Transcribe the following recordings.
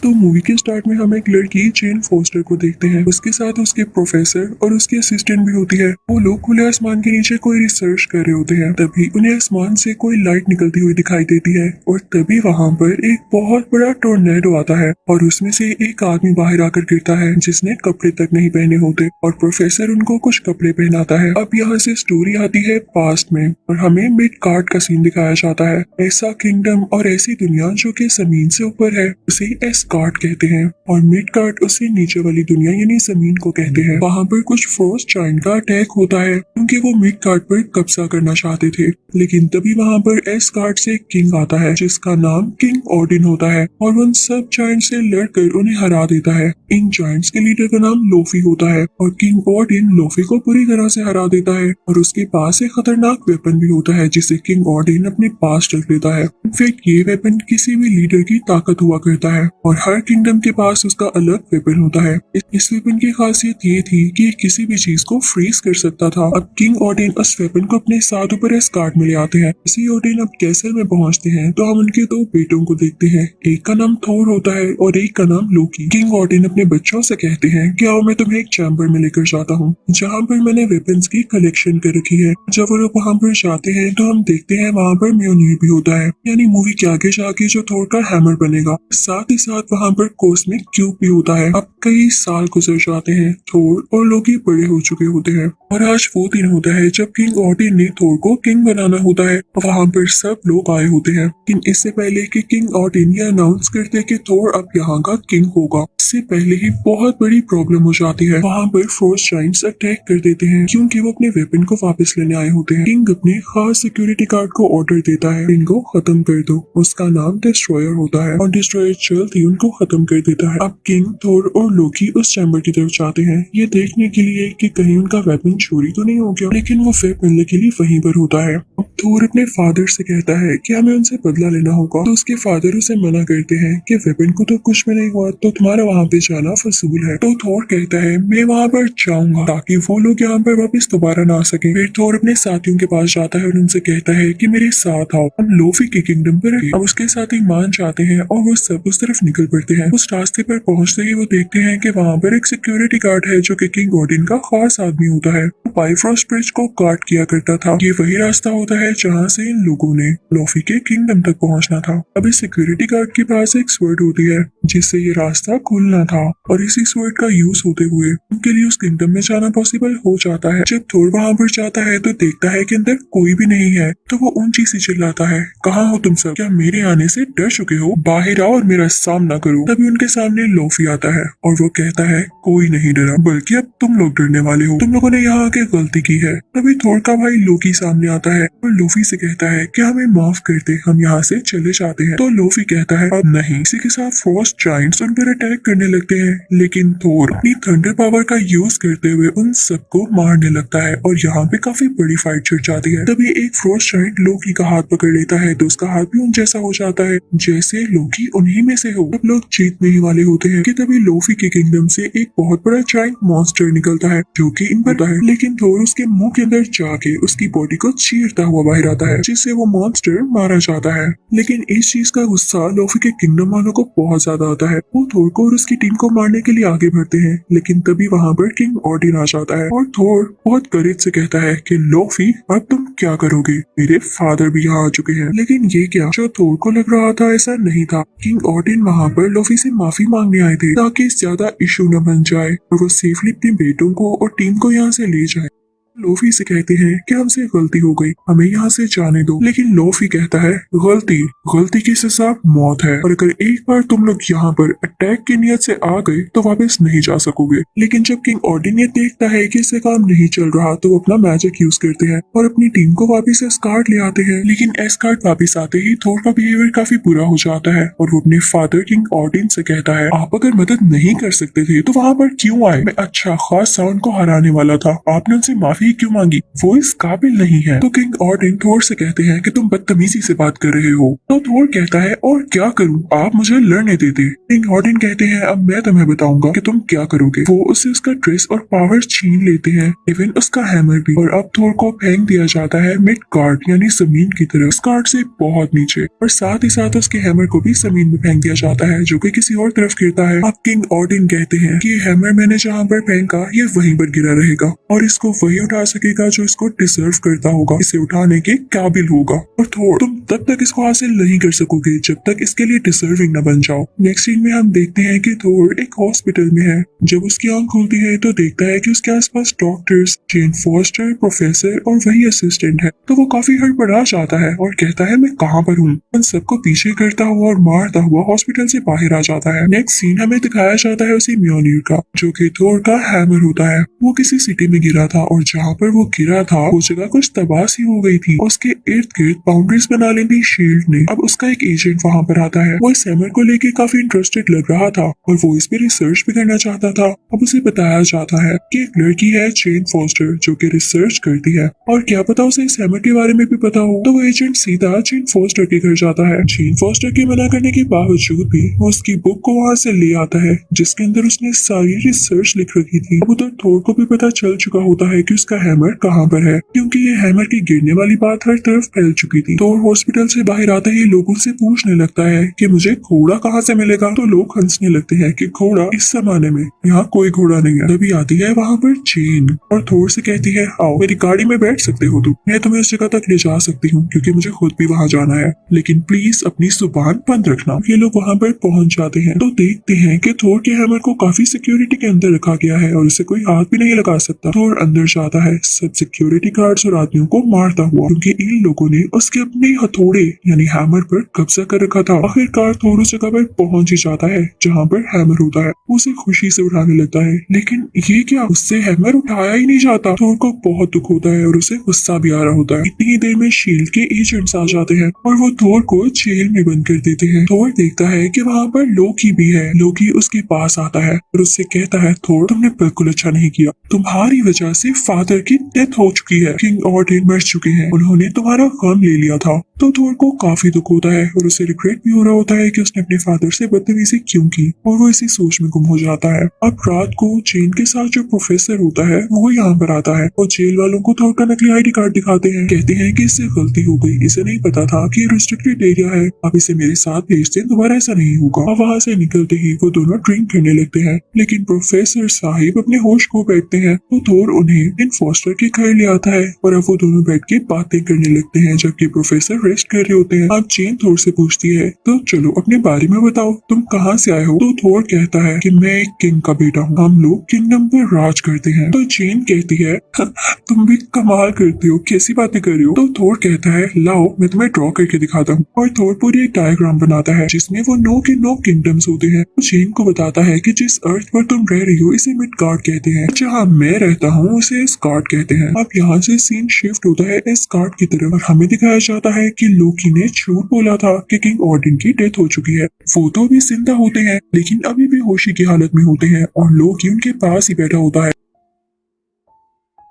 तो मूवी के स्टार्ट में हम एक लड़की जेन फोस्टर को देखते हैं। उसके साथ उसके प्रोफेसर और उसकी असिस्टेंट भी होती है। वो लोग खुले आसमान के नीचे कोई रिसर्च कर रहे होते हैं। तभी उन्हें आसमान से कोई लाइट निकलती हुई दिखाई देती है और तभी वहाँ पर एक बहुत बड़ा टोर्नेडो आता है और उसमें से एक आदमी बाहर आकर गिरता है जिसने कपड़े तक नहीं पहने होते और प्रोफेसर उनको कुछ कपड़े पहनाता है। अब यहाँ से स्टोरी आती है पास्ट में और हमें मिडगार्ड का सीन दिखाया जाता है। ऐसा किंगडम और ऐसी दुनिया जो कि जमीन से ऊपर है उसे एस्गार्ड कहते हैं और मिडगार्ड उससे नीचे वाली दुनिया यानी जमीन को कहते हैं। वहाँ पर कुछ फ्रोस्ट जायंट का अटैक होता है क्योंकि वो मिडगार्ड पर कब्जा करना चाहते थे, लेकिन तभी वहाँ पर एस्गार्ड से एक किंग आता है जिसका नाम किंग ओडिन होता है और उन सब जायंट से लड़कर उन्हें हरा देता है। इन जायंट्स के लीडर का नाम लोफी होता है और किंग ओडिन लोफी को पूरी तरह से हरा देता है और उसके पास एक खतरनाक वेपन भी होता है जिसे किंग ओडिन अपने पास रख लेता है। इनफैक्ट ये वेपन किसी भी लीडर की ताकत हुआ करता है और हर किंगडम के पास उसका अलग वेपन होता है। इस वेपन की खासियत ये थी कि ये किसी भी चीज को फ्रीज कर सकता था। अब किंग ओडिन उस वेपन को अपने साथ ऊपर एस्गार्ड में ले आते हैं। इसी ओडिन अब कैसल में पहुंचते हैं तो हम उनके दो बेटों को देखते हैं। एक का नाम थोर होता है और एक का नाम लोकी। किंग ओडिन अपने बच्चों से कहते हैं कि आओ मैं तुम्हें एक चैम्बर में लेकर जाता हूँ जहाँ पर मैंने वेपन्स की कलेक्शन कर रखी है। जब वो लोग वहाँ पर जाते हैं तो हम देखते हैं वहाँ पर म्योनिर भी होता है, यानी मूवी के आगे जाके जो थोर का हैमर बनेगा। साथ ही साथ वहाँ पर कॉस्मिक क्यूब भी होता है। अब कई साल गुजर जाते हैं, थोर और लोकी बड़े हो चुके होते हैं और आज वो दिन होता है जब किंग ओडिन ने थोर को किंग बनाना होता है। वहाँ पर सब लोग आए होते हैं, लेकिन इससे पहले कि किंग ओडिन ये अनाउंस करते कि थोर अब यहाँ का किंग होगा, इससे पहले ही बहुत बड़ी प्रॉब्लम हो जाती है। वहाँ पर फ्रोस्ट जायंट्स अटैक कर देते हैं क्योंकि वो अपने वेपन को वापस लेने आए होते हैं। किंग अपने खास सिक्योरिटी गार्ड को ऑर्डर देता है इनको खत्म कर दो। उसका नाम डिस्ट्रॉयर होता है और डिस्ट्रॉयर जल्द ही उनको खत्म कर देता है। अब किंग, थोर और लोकी उस चैम्बर की तरफ जाते हैं ये देखने के लिए कि कहीं उनका वेपन चोरी तो नहीं हो गया, लेकिन वो वेपन लकीली वहीं पर होता है। अब थोर अपने फादर से कहता है कि हमें उनसे बदला लेना होगा, तो उसके फादर उसे मना करते हैं कि वेपन को तो कुछ भी नहीं हुआ तो तुम्हारा वहाँ पे जाना फजूल है। तो थोर कहता है मैं वहाँ पर जाऊंगा ताकि वो लोग यहाँ पर वापस दोबारा ना आ सके। फिर थोर अपने साथियों के पास जाता है और उनसे कहता है कि मेरे साथ आओ, हम लोफी के किंगडम पर अब उसके साथ ही मान जाते हैं और वो सब उस तरफ निकल पड़ते हैं। उस रास्ते पर पहुंचते ही वो देखते हैं कि वहाँ पर एक सिक्योरिटी गार्ड है जो कि किंग ओडिन का खास आदमी होता है। बाइफ्रोस्ट ब्रिज को गार्ड किया करता था। ये वही रास्ता होता है जहाँ से इन लोगों ने लोफी के किंगडम तक पहुँचना था। अब इस सिक्योरिटी गार्ड के पास एक स्वर्ड होती है जिससे ये रास्ता खुलना था और इसी स्वर्ड का यूज होते हुए उनके लिए उस किंगडम में जाना पॉसिबल हो जाता है। जब थोर वहाँ पर जाता है तो देखता है कि अंदर कोई भी नहीं है, तो वो ऊंची सी चिल्लाता है, कहाँ हो तुम सब? क्या मेरे आने से डर चुके हो? बाहर आओ और मेरा सामना करो। तभी उनके सामने लोफी आता है और वो कहता है कोई नहीं डरा, बल्कि अब तुम लोग डरने वाले हो, तुम लोगों ने यहाँ आके गलती की है। तभी थोर का भाई लोकी सामने आता है और लोफी से कहता है कि हमें माफ कर दे, हम यहाँ से चले जाते हैं। तो लोफी कहता है अब नहीं। इसी के साथ फ्रॉस्ट जायंट्स उन पर अटैक करने लगते हैं, लेकिन थोर अपनी थंडर पावर का यूज करते हुए उन सबको मारने लगता है और यहाँ पे काफी बड़ी फाइट छिड़ जाती है। तभी एक फ्रॉस्ट जायंट लोकी का हाथ पकड़ लेता है तो उसका हाथ भी उन जैसा हो जाता है जैसे लोकी उन्हीं में से हो। सब लोग जीतने ही वाले होते हैं कि तभी लोफी के किंगडम से एक बहुत बड़ा जायंट मॉन्स्टर निकलता है जो कि इन पर है, लेकिन थोर उसके मुंह के अंदर जाके उसकी बॉडी को चीरता हुआ बाहर आता है जिससे वो मॉन्स्टर मारा जाता है। लेकिन इस चीज का गुस्सा लोफी के किंगडम वालों को बहुत ज्यादा आता है। वो थोर को और उसकी टीम को मारने के लिए आगे बढ़ते हैं, लेकिन तभी वहाँ पर किंग ओडिन आ जाता है और थोर बहुत करेज से कहता है कि लोफी अब तुम क्या करोगे? मेरे फादर भी यहाँ आ चुके हैं। लेकिन ये क्या, जो थोर को लग रहा था ऐसा नहीं था। किंग ओडिन वहाँ पर लोफी से माफी मांगने आए थे ताकि ज्यादा इशू न बन जाए और वो सेफली अपने बेटों को और टीम को यहाँ से ले जाए। लोफी से कहते हैं कि हमसे गलती हो गई, हमें यहाँ से जाने दो। लेकिन लोफी कहता है गलती की सजा मौत है और अगर एक बार तुम लोग यहाँ पर अटैक की नियत से आ गए तो वापस नहीं जा सकोगे। लेकिन जब किंग ओडिन ये देखता है कि इससे काम नहीं चल रहा तो वो अपना मैजिक यूज करते हैं और अपनी टीम को वापस एस्गार्ड ले आते हैं। लेकिन एस्गार्ड वापस आते ही थोर का बिहेवियर काफी बुरा हो जाता है और वो अपने फादर किंग ओडिन से कहता है आप अगर मदद नहीं कर सकते थे तो वहाँ पर क्यों आए? मैं अच्छा खासा उनको हराने वाला था, आपने उनसे माफी भीख क्यों मांगी, वो इस काबिल नहीं है। तो किंग ऑर्डिन थोर से कहते हैं कि तुम बदतमीजी से बात कर रहे हो। तो थोर कहता है और क्या करूं, आप मुझे लड़ने देते। किंग ऑर्डिन कहते हैं अब मैं तुम्हें बताऊंगा कि तुम क्या करोगे। वो उससे उसका ड्रेस और पावर छीन लेते हैं, इवन उसका हैमर भी। और अब थोर को फेंक दिया जाता है मिड कार्ड यानी जमीन की तरफ, उस कार्ड से बहुत नीचे। और साथ ही साथ उसके हैमर को भी जमीन में फेंक दिया जाता है जो कि किसी और तरफ गिरता है। अब किंग ऑर्डिन कहते हैं कि ये हैमर मैंने जहाँ पर फेंका ये वहीं पर गिरा रहेगा और इसको वही उठा सकेगा जो इसको डिजर्व करता होगा, इसे उठाने के काबिल होगा। और थोर तुम तब तक इसको हासिल नहीं कर सकोगे जब तक इसके लिए डिजर्विंग न बन जाओ। नेक्स्ट सीन में हम देखते हैं कि थोर एक हॉस्पिटल में है। जब उसकी आंख खुलती है तो देखता है कि उसके आसपास डॉक्टर्स, जेन फॉस्टर, प्रोफेसर और वही असिस्टेंट है। तो वो काफी हड़बड़ा जाता है और कहता है मैं कहाँ पर हूँ। उन सबको पीछे करता हुआ और मारता हुआ हॉस्पिटल से बाहर आ जाता है। नेक्स्ट सीन हमें दिखाया जाता है उसी म्योनिर का जो कि थोर का हैमर होता है। वो किसी सिटी में गिरा था और जहाँ पर वो गिरा था वो जगह कुछ तबाही हो गई थी। उसके इर्द गिर्द बाउंड्रीज बना ली थी शील्ड ने। अब उसका एक एजेंट वहाँ पर आता है। वो इस हैमर को लेके काफी इंटरेस्टेड लग रहा था और वो इस पे रिसर्च भी करना चाहता था। अब उसे बताया जाता है कि एक लड़की है जेन फॉस्टर जो कि रिसर्च करती है और क्या पता उसे इस हैमर के बारे में भी पता हो। तो वो एजेंट सीधा जेन फॉस्टर के घर जाता है। जेन फॉस्टर के मना करने के बावजूद भी वो उसकी बुक को वहाँ से ले आता है जिसके अंदर उसने सारी रिसर्च लिख रखी थी। अब उधर थोर को भी पता चल चुका होता है कि उसका हैमर कहाँ पर है क्योंकि ये हैमर की गिरने वाली बात हर तरफ फैल चुकी थी। थोर हॉस्पिटल से बाहर आता ही लोगों से पूछने लगता है कि मुझे घोड़ा कहाँ से मिलेगा। तो लोग हंसने लगते हैं कि घोड़ा इस जमाने में यहाँ कोई घोड़ा नहीं है। तभी आती है वहाँ पर जेन और थोर से कहती है आओ मेरी गाड़ी में बैठ सकते हो तुम, मैं तुम्हें उस जगह तक ले जा सकती हूँ क्योंकि मुझे खुद भी वहाँ जाना है, लेकिन प्लीज अपनी जुबान बंद रखना। ये लोग वहाँ पर पहुँच जाते हैं तो देखते हैं कि थोर के हैमर को काफी सिक्योरिटी के अंदर रखा गया है और उसे कोई हाथ भी नहीं लगा सकता। थोर अंदर जाता है सब सिक्योरिटी गार्ड्स और आदमियों को मारता हुआ क्योंकि इन लोगों ने उसके अपने हथौड़े यानी हैमर पर कब्जा कर रखा था। आखिरकार थोर उस जगह पर पहुंच ही जाता है जहाँ पर हैमर होता है। उसे खुशी से उठाने लगता है लेकिन ये क्या, उससे हैमर उठाया ही नहीं जाता। थोर को बहुत दुख होता है और उसे गुस्सा भी आ रहा होता है। इतनी ही देर में शील्ड के एजेंट्स आ जाते हैं और वो थोर को जेल में बंद कर देते हैं। थोर देखता है कि वहाँ पर लोकी भी है। लोकी उसके पास आता है और उससे कहता है थोर तुमने बिल्कुल अच्छा नहीं किया, तुम्हारी वजह से फादर की डेथ हो चुकी है, किंग ऑर्डिन मर चुके हैं, उन्होंने तुम्हारा गम ले लिया था। तो थोर को काफी दुख होता है और उसे रिग्रेट भी हो रहा होता है कि उसने अपने फादर से बदतमीजी क्यों की और वो इसी सोच में गुम हो जाता है। अब रात को जेन के साथ जो प्रोफेसर होता है वो यहाँ पर आता है और जेल वालों को थोर का नकली आईडी कार्ड दिखाते हैं। कहते हैं कि इससे गलती हो गई, इसे नहीं पता था कि रिस्ट्रिक्टेड एरिया है, अब इसे मेरे साथ भेज दें, दोबारा ऐसा नहीं होगा। अब वहाँ से निकलते ही वो दोनों ड्रिंक करने लगते हैं लेकिन प्रोफेसर साहिब अपने होश खो बैठते हैं तो थोर उन्हें इन फॉस्टर के घर ले आता है और अब वो दोनों बैठ के बातें करने लगते हैं जबकि प्रोफेसर रेस्ट कर रहे होते हैं। अब जेन थोर से पूछती है तो चलो अपने बारे में बताओ, तुम कहाँ से आए हो। तो थोर कहता है कि मैं एक किंग का बेटा हूँ, हम लोग किंगडम पर राज करते हैं। तो जेन कहती है तुम भी कमाल करते हो, कैसी बातें कर रहे हो। तो थोर कहता है लाओ मैं तुम्हें ड्रॉ करके दिखाता हूँ और थोर पूरी एक डायग्राम बनाता है जिसमें वो 9 के 9 किंगडम्स होते हैं। तो जेन को बताता है कि जिस अर्थ पर तुम रह रही हो इसे मिडगार्ड कहते हैं, जहाँ मैं रहता हूँ उसे एस्गार्ड कहते हैं। अब यहाँ से सीन शिफ्ट होता है एस्गार्ड की तरफ और हमें दिखाया जाता है कि लोकी ने झूठ बोला था कि किंग ऑर्डिन की डेथ हो चुकी है। वो तो अभी जिंदा होते हैं लेकिन अभी भी होशी की हालत में होते हैं और लोकी उनके पास ही बैठा होता है।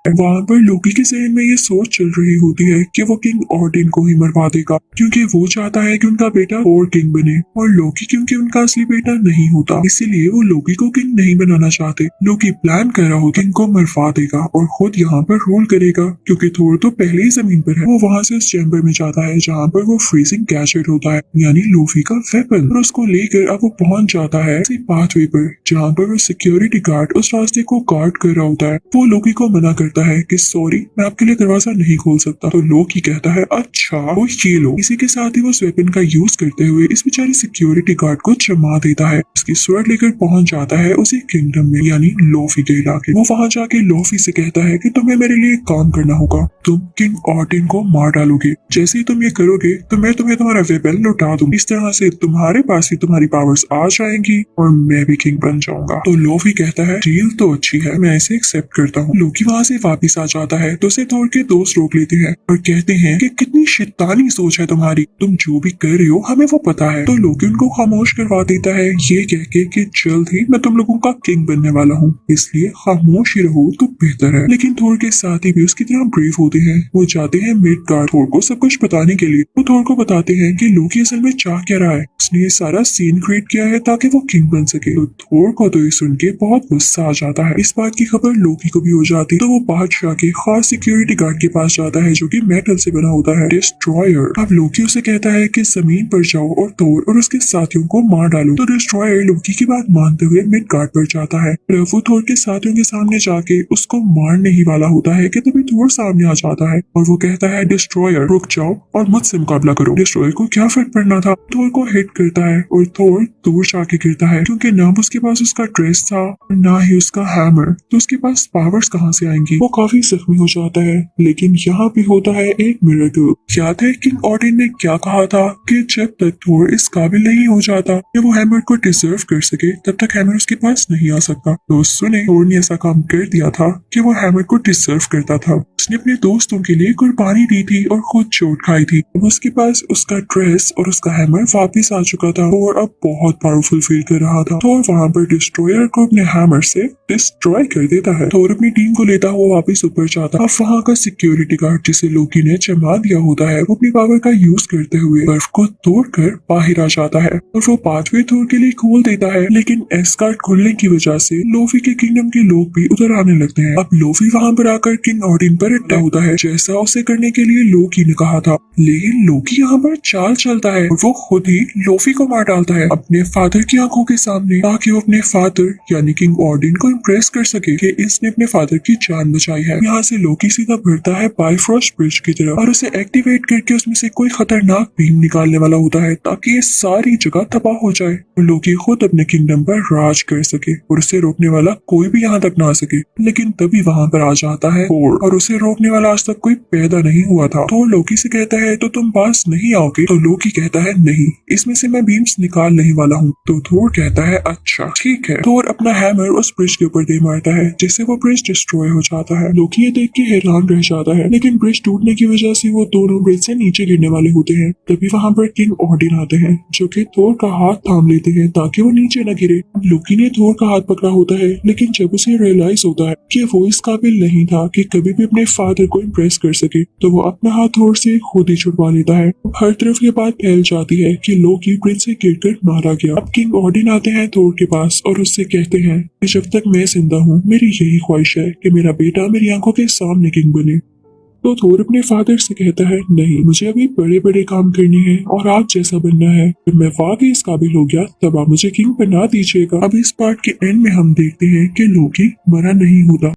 वहाँ पर लोकी के जहन में ये सोच चल रही होती है कि वो किंग ऑर्डिन को ही मरवा देगा क्योंकि वो चाहता है कि उनका बेटा और किंग बने और लोकी क्योंकि उनका असली बेटा नहीं होता इसीलिए वो लोकी को किंग नहीं बनाना चाहते। लोकी प्लान कर रहा हो किंग को मरवा देगा और खुद यहाँ पर रूल करेगा क्योंकि थोर तो पहले ही जमीन पर है। वो वहाँ से उस चैम्बर में जाता है जहाँ पर वो फ्रीजिंग गैजेट होता है यानी लूफी का वेपन और उसको लेकर अब वो पहुंच जाता है पाथवे पर जहाँ पर वो सिक्योरिटी गार्ड उस रास्ते को गार्ड कर रहा होता है। वो लोकी को मना करता है कि सॉरी मैं आपके लिए दरवाजा नहीं खोल सकता। तो लोकी कहता है अच्छा वो ये लो। इसी के साथ ही वो उस वेपन का यूज करते हुए इस बेचारे सिक्योरिटी गार्ड को जमा देता है। उसकी स्वर्ड लेकर पहुंच जाता है उसी किंगडम में यानी लोफी के इलाके। वो वहां जाके लोफी से कहता है कि तुम्हें मेरे लिए काम करना होगा, तुम किंग ऑर्डिन को मार डालोगे, जैसे ही तुम ये करोगे तो मैं तुम्हें तुम्हारा वेपन लौटा दूं, इस तरह से तुम्हारे पास ही तुम्हारी पावर्स आ जाएंगी और मैं भी किंग बन जाऊंगा। तो लोफी कहता है डील तो अच्छी है, मैं इसे एक्सेप्ट करता हूँ। लोकी वहाँ से वापिस आ जाता है तो उसे थोर के दोस्त रोक लेते हैं और कहते हैं कि कितनी शैतानी सोच है तुम्हारी, तुम जो भी कर रहे हो हमें वो पता है। तो लोकी उनको खामोश करवा देता है ये कह के कि जल्द ही मैं तुम लोगों का किंग बनने वाला हूँ, इसलिए खामोश ही रहो तो बेहतर है। लेकिन थोर के साथी भी उसकी तरह ब्रेव होते हैं। वो जाते हैं मिडगार्ड थोर को सब कुछ बताने के लिए। वो थोर को बताते हैं कि लोकी असल में चाह क्या रहा है, उसने ये सारा सीन क्रिएट किया है ताकि वो किंग बन सके। तो थोर को तो ये सुन के बहुत गुस्सा आ जाता है। इस बात की खबर लोकी को भी हो जाती तो वो बादशाह के खास सिक्योरिटी गार्ड के पास जाता है जो कि मेटल से बना होता है, डिस्ट्रॉयर। अब लोकी उसे कहता है कि जमीन पर जाओ और थोर और उसके साथियों को मार डालो। तो डिस्ट्रॉयर लोकी की बात मानते हुए मिडगार्ड पर जाता है। वो थोर के साथियों के सामने जाके उसको मारने ही वाला होता है कि तभी थोर सामने आ जाता है और वो कहता है डिस्ट्रॉयर रुक जाओ और मुझसे मुकाबला करो। डिस्ट्रॉयर को क्या फर्क पड़ना था, थोर को हिट करता है और थोर दूर जाके गिरता है क्योंकि ना उसके पास उसका ड्रेस था और ना ही उसका हैमर, तो उसके पास पावर्स कहाँ से आएंगी। वो काफी जख्मी हो जाता है। लेकिन यहाँ भी होता है एक मिरेकल। याद है किंग ऑडिन ने क्या कहा था कि जब तक थोर इस काबिल नहीं हो जाता कि वो हैमर को डिजर्व कर सके तब तक हैमर उसके पास नहीं आ सकता। तो सुने थोर ने ऐसा काम कर दिया था कि वो हैमर को डिजर्व करता था। उसने अपने दोस्तों के लिए कुर्बानी दी थी और खुद चोट खाई थी। अब उसके पास उसका ड्रेस और उसका हैमर वापिस आ चुका था और अब बहुत पावरफुल फील कर रहा था। थोर वहाँ पर डिस्ट्रॉयर को अपने हैमर से डिस्ट्रॉय कर देता है। थोर अपनी टीम को लेता हुआ वापिस ऊपर जाता। अब वहाँ का सिक्योरिटी गार्ड जिसे लोकी ने जमा दिया होता है वो अपनी पावर का यूज करते हुए बर्फ को तोड़कर बाहर आ जाता है और वो पाथवे थोर के लिए खोल देता है। लेकिन एस्गार्ड खुलने की वजह से लोफी के किंगडम के लोग भी उधर आने लगते हैं। अब लोफी वहाँ पर आकर किंग ऑडिन पर अटैक होता है जैसा उसे करने के लिए लोकी ने कहा था। लेकिन लोकी यहाँ पर चाल चलता है और वो खुद ही लोफी को मार डालता है अपने फादर की आंखों के सामने ताकि वो अपने फादर यानी किंग ऑडिन को इम्प्रेस कर सके कि इसने अपने फादर की जान बचाई है। यहाँ से लोकी सीधा बढ़ता है बाइफ्रॉस्ट ब्रिज की तरफ और उसे एक्टिवेट करके उसमें से कोई खतरनाक बीम निकालने वाला होता है ताकि ये सारी जगह तबाह हो जाए और लोकी खुद अपने किंगडम पर राज कर सके और उसे रोकने वाला कोई भी यहाँ तक ना आ सके। लेकिन तभी वहाँ पर आ जाता है थोर और उसे रोकने वाला आज तक कोई पैदा नहीं हुआ था। थोर लोकी से कहता है तो तुम पास नहीं आओगे, तो लोकी कहता है नहीं, इसमें से मैं बीम्स निकाल नहीं वाला हूँ। तो थोर कहता है अच्छा ठीक है। थोर अपना हैमर उस ब्रिज के ऊपर दे मारता है जिससे वो ब्रिज डिस्ट्रॉय हो जाता है। लोकी ये देख के हैरान रह जाता है लेकिन ब्रिज टूटने की वजह से वो दोनों ब्रिज से नीचे गिरने वाले होते हैं। तभी वहाँ पर किंग ऑडिन आते हैं जो कि थोर का हाथ थाम लेते हैं ताकि वो नीचे न गिरे। लोकी ने थोर का हाथ पकड़ा होता है लेकिन जब उसे रियलाइज होता है कि वो इस काबिल नहीं था कि कभी भी अपने फादर को इम्प्रेस कर सके तो वो अपना हाथ थोर से खुद ही छुड़वा लेता है। हर तरफ ये बात फैल जाती है कि लोकी ब्रिज से गिरकर मारा गया। अब किंग ऑडिन आते हैं थोर के पास और उससे कहते हैं कि जब तक मैं जिंदा हूँ मेरी यही ख्वाहिश है कि मेरा बेटा मेरी आंखों के सामने किंग बने। तो थोर अपने फादर से कहता है नहीं, मुझे अभी बड़े बड़े काम करने हैं और आप जैसा बनना है। जब मैं वाकई इस काबिल हो गया तब आप मुझे किंग बना दीजिएगा। अब इस पार्ट के एंड में हम देखते हैं कि लोकी मरा नहीं होता